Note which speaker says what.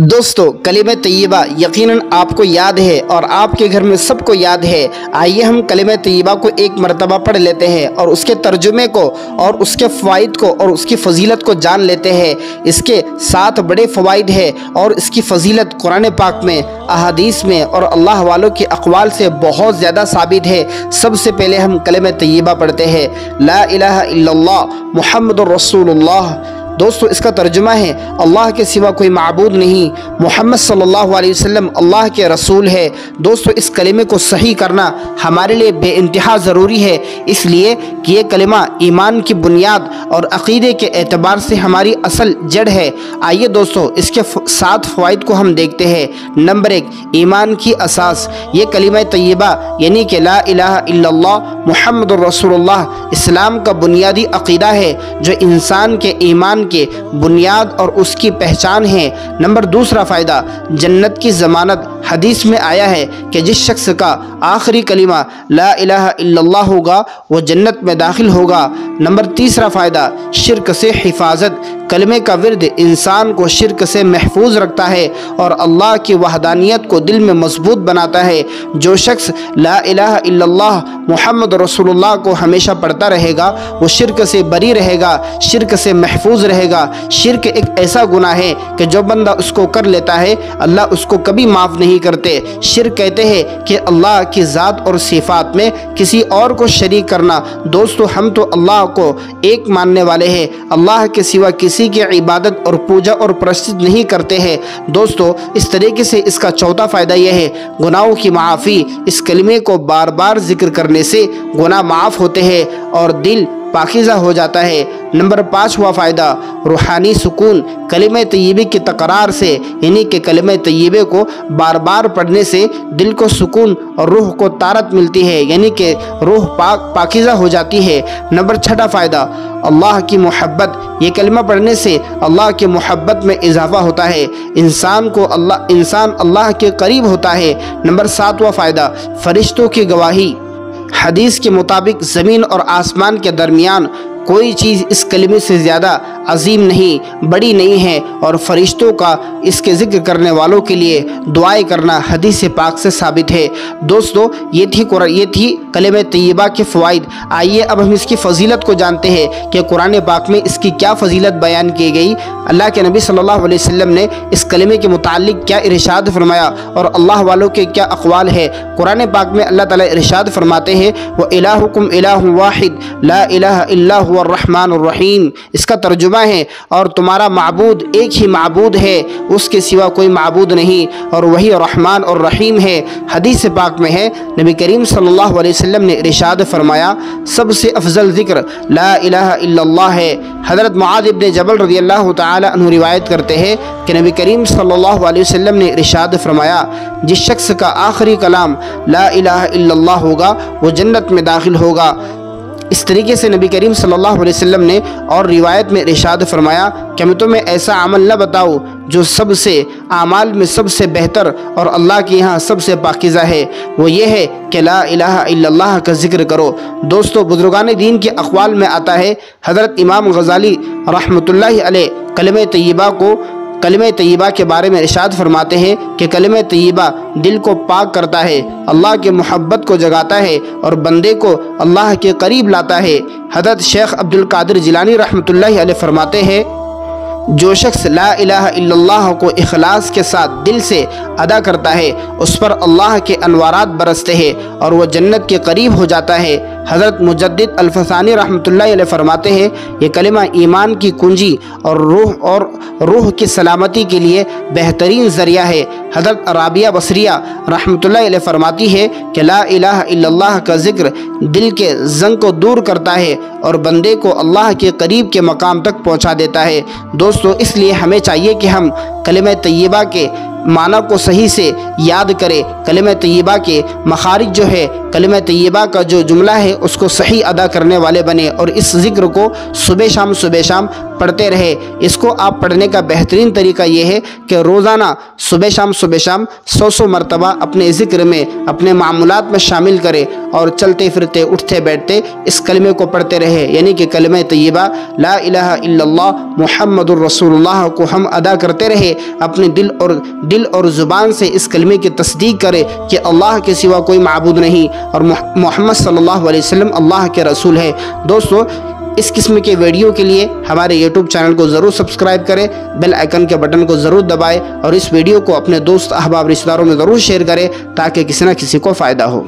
Speaker 1: دوستو کلمہ طیبہ یقیناً آپ کو یاد ہے اور آپ کے گھر میں سب کو یاد ہے۔ آئیے ہم کلمہ طیبہ کو ایک مرتبہ پڑھ لیتے ہیں اور اس کے ترجمے کو اور اس کے فوائد کو اور اس کی فضیلت کو جان لیتے ہیں۔ اس کے 7 بڑے فوائد ہیں اور اس کی فضیلت قرآن پاک میں، احادیث میں اور اللہ والوں کے اقوال سے بہت زیادہ ثابت ہے۔ سب سے پہلے ہم کلمہ طیبہ پڑھتے ہیں، لا الہ الا اللہ محمد الرسول اللہ۔ دوستو اس کا ترجمہ ہے، اللہ کے سوا کوئی معبود نہیں، محمد صلی اللہ علیہ وسلم اللہ کے رسول ہے۔ دوستو اس کلمے کو صحیح کرنا ہمارے لیے بے انتہا ضروری ہے، اس لیے کہ یہ کلمہ ایمان کی بنیاد اور عقیدے کے اعتبار سے ہماری اصل جڑ ہے۔ آئیے دوستو اس کے 7 فوائد کو ہم دیکھتے ہیں۔ نمبر 1، ایمان کی اساس۔ یہ کلمہ طیبہ یعنی کہ لا الہ الا اللہ محمد الرسول اللہ اسلام کا بنیادی عقیدہ ہے جو انسان کے ایمان کے بنیاد اور اس کی پہچان ہے۔ نمبر 2 فائدہ، جنت کی ضمانت۔ حدیث میں آیا ہے کہ جس شخص کا آخری کلمہ لا الہ الا اللہ ہوگا وہ جنت میں داخل ہوگا۔ نمبر 3 فائدہ، شرک سے حفاظت۔ کلمے کا ورد انسان کو شرک سے محفوظ رکھتا ہے اور اللہ کی وحدانیت کو دل میں مضبوط بناتا ہے۔ جو شخص لا الہ الا اللہ محمد رسول اللہ کو ہمیشہ پڑھتا رہے گا وہ شرک سے بری رہے گا، شرک سے محفوظ رہے گا۔ شرک ایک ایسا گناہ ہے کہ جو بندہ اس کو کر لیتا ہے اللہ اس کو کبھی معاف نہیں کرتے۔ شرک کہتے ہیں کہ اللہ کی ذات اور صفات میں کسی اور کو شریک کرنا۔ دوستو ہم تو اللہ کو ایک ماننے والے ہیں، اللہ کے سوا کسی کی عبادت اور پوجا اور پرستش نہیں کرتے ہیں۔ دوستو اس طریقے سے اس کا 4 فائدہ یہ ہے، گناہوں کی معافی۔ اس کلمے کو بار بار ذکر کرنے سے گناہ معاف ہوتے ہیں اور دل پاکیزہ ہو جاتا ہے۔ نمبر 5 فائدہ، روحانی سکون۔ کلمہ طیبہ کی تکرار سے یعنی کہ کلمہ طیبہ کو بار بار پڑھنے سے دل کو سکون اور روح کو طاقت ملتی ہے، یعنی کہ روح پاکیزہ ہو جاتی ہے۔ نمبر 6 فائدہ، اللہ کی محبت۔ یہ کلمہ پڑھنے سے اللہ کی محبت میں اضافہ ہوتا ہے، انسان اللہ کے قریب ہوتا ہے۔ نمبر 7 فائدہ، فرشتوں کی گواہی۔ حدیث کے مطابق زمین اور آسمان کے درمیان کوئی چیز اس کلمے سے زیادہ عظیم نہیں، بڑی نہیں ہے، اور فرشتوں کا اس کے ذکر کرنے والوں کے لیے دعائیں کرنا حدیث پاک سے ثابت ہے۔ دوستو یہ تھی کلمہ طیبہ کے فوائد۔ آئیے اب ہم اس کی فضیلت کو جانتے ہیں کہ قرآن پاک میں اس کی کیا فضیلت بیان کی گئی۔ اللہ کے نبی صلی اللہ علیہ وسلم نے اس کلمے کے متعلق کیا ارشاد فرمایا اور اللہ والوں کے کیا اقوال ہے۔ قرآن پاک میں اللہ تعالیٰ ارشاد فرماتے ہیں، وَإِلَٰهُكُمْ إِلَٰهٌ وَاحِدٌ لَا إِلَٰهَ إِلَّا هُوَ الرحمن الرحیم۔ اس کا ترجمہ ہے، اور تمہارا معبود ایک ہی معبود ہے، اس کے سوا کوئی معبود نہیں، اور وہی رحمان اور رحیم ہے۔ حدیث پاک میں ہے، نبی کریم صلی اللہ علیہ وسلم نے ارشاد فرمایا، سب سے افضل ذکر لا الہ الا اللہ ہے۔ حضرت معاذ بن جبل رضی اللہ تعالی عنہ روایت کرتے ہیں کہ نبی کریم صلی اللہ علیہ وسلم نے ارشاد فرمایا، جس شخص کا آخری کلام لا الہ الا اللہ ہوگا وہ جنت میں داخل ہوگا۔ اس طریقے سے نبی کریم صلی اللہ علیہ وسلم نے اور روایت میں ارشاد فرمایا کہ میں تمہیں ایسا عمل نہ بتاؤں جو سب سے اعمال میں سب سے بہتر اور اللہ کے یہاں سب سے پاکیزہ ہے، وہ یہ ہے کہ لا الہ الا اللہ کا ذکر کرو۔ دوستو بزرگان دین کے اقوال میں آتا ہے، حضرت امام غزالی رحمۃ اللہ علیہ کلمہ طیبہ کے بارے میں ارشاد فرماتے ہیں کہ کلمہ طیبہ دل کو پاک کرتا ہے، اللہ کے محبت کو جگاتا ہے اور بندے کو اللہ کے قریب لاتا ہے۔ حضرت شیخ عبد القادر جیلانی رحمۃ اللہ علیہ فرماتے ہیں، جو شخص لا الہ الا اللہ کو اخلاص کے ساتھ دل سے ادا کرتا ہے اس پر اللہ کے انوارات برستے ہیں اور وہ جنت کے قریب ہو جاتا ہے۔ حضرت مجدد الفسانی رحمۃ اللہ علیہ فرماتے ہیں، یہ کلمہ ایمان کی کنجی اور روح کی سلامتی کے لیے بہترین ذریعہ ہے۔ حضرت رابعہ بصریہ رحمۃ اللہ علیہ فرماتی ہے کہ لا الہ الا اللہ کا ذکر دل کے زنگ کو دور کرتا ہے اور بندے کو اللہ کے قریب کے مقام تک پہنچا دیتا ہے۔ دوستو اس لیے ہمیں چاہیے کہ ہم کلمہ طیبہ کے معنی کو صحیح سے یاد کرے، کلمہ طیبہ کے مخارج جو ہے، کلمہ طیبہ کا جو جملہ ہے اس کو صحیح ادا کرنے والے بنے اور اس ذکر کو صبح شام پڑھتے رہے۔ اس کو آپ پڑھنے کا بہترین طریقہ یہ ہے کہ روزانہ صبح شام 100 مرتبہ اپنے ذکر میں، اپنے معمولات میں شامل کرے اور چلتے پھرتے اٹھتے بیٹھتے اس کلمے کو پڑھتے رہے، یعنی کہ کلمہ طیبہ لا الہ الا اللہ محمد الرسول اللہ کو ہم ادا کرتے رہے۔ اپنے دل اور زبان سے اس کلمے کی تصدیق کرے کہ اللہ کے سوا کوئی معبود نہیں اور محمد صلی اللہ علیہ وسلم اللہ کے رسول ہے۔ دوستو، اس قسم کے ویڈیو کے لیے ہمارے یوٹیوب چینل کو ضرور سبسکرائب کریں، بیل آئیکن کے بٹن کو ضرور دبائیں اور اس ویڈیو کو اپنے دوست احباب رشتہ داروں میں ضرور شیئر کریں تاکہ کسی نہ کسی کو فائدہ ہو۔